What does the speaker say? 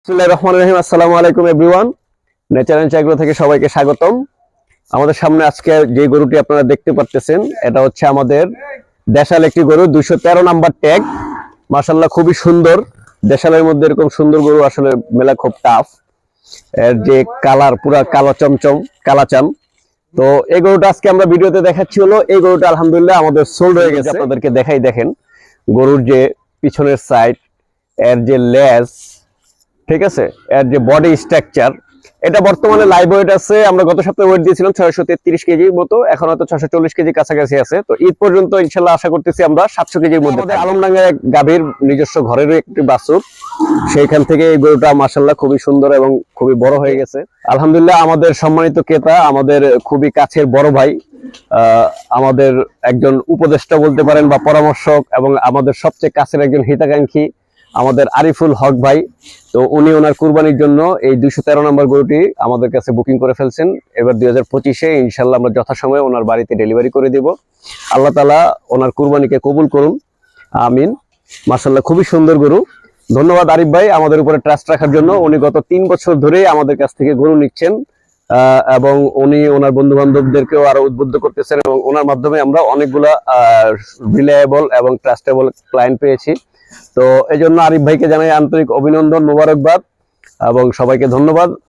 বিসমিল্লাহির রহমানির রহিম। আসসালামু আলাইকুম এভরিওয়ান। নেচার এন্ড এগ্রো থেকে সবাইকে স্বাগতম। আমাদের সামনে আজকে যে গরুটি আপনারা দেখতে পাচ্ছেন এটা হচ্ছে আমাদের দেশাল একটি গরু, 213 নাম্বার ট্যাগ। মাশাআল্লাহ খুবই সুন্দর। দেশালের মধ্যে এরকম সুন্দর গরু আসলে মেলা খুব টাফ। এর যে কালার পুরা কালো চমচম কালাচাম। তো এই গরুটা আজকে আমরা ভিডিওতে দেখাচ্ছি হলো এই গরুটা আলহামদুলিল্লাহ আমাদের সোল্ড হয়ে গেছে। আপনাদেরকে দেখাই, দেখেন গরুর যে পিছনের সাইড, এর যে লেজ, ঠিক আছে, এর যে বডি স্ট্রাকচার, এটা বর্তমানে লাইভ ওয়েট আছে। আমরা গত সপ্তাহে ওয়েট দিয়েছিলাম 633 কেজির মতো, এখন হয়তো 640 কেজি কাছাকাছি আছে। তো ঈদ পর্যন্ত ইনশাল্লাহ আশা করতেছি আমরা 700 কেজির মধ্যে। আমাদের আলমডাঙ্গা এক গাভীর নিজস্ব ঘরেরও একটি বাছুর, সেইখান থেকে এই গরুটা মাশাআল্লাহ খুবই সুন্দর এবং খুবই বড় হয়ে গেছে। আলহামদুলিল্লাহ আমাদের সম্মানিত ক্রেতা, আমাদের খুবই কাছের বড় ভাই, আমাদের একজন উপদেষ্টা বলতে পারেন বা পরামর্শক, এবং আমাদের সবচেয়ে কাছের একজন হিতাকাঙ্ক্ষী আমাদের আরিফুল হক ভাই। তো উনি ওনার কুরবানির জন্য এই 213 নম্বর গরুটি আমাদের কাছে বুকিং করে ফেলছেন। এবার 2025-এ ইনশাল্লাহ আমরা যথাসময়ে ওনার বাড়িতে ডেলিভারি করে দিব। আল্লাহ তাআলা ওনার কুরবানিকে কবুল করুন, আমিন। মাশাআল্লাহ খুবই সুন্দর গরু। ধন্যবাদ আরিফ ভাই আমাদের উপরে ট্রাস্ট রাখার জন্য। উনি গত 3 বছর ধরে আমাদের কাছ থেকে গরু নিচ্ছেন, এবং উনি ওনার বন্ধু বান্ধবদেরকেও আরো উদ্বুদ্ধ করতেছেন, এবং ওনার মাধ্যমে আমরা অনেকগুলা রিলায়েবল এবং ট্রাস্টেবল ক্লায়েন্ট পেয়েছি। তো এই জন্য আরিফ ভাইকে জানাই আন্তরিক অভিনন্দন, মোবারকবাদ, এবং সবাইকে ধন্যবাদ।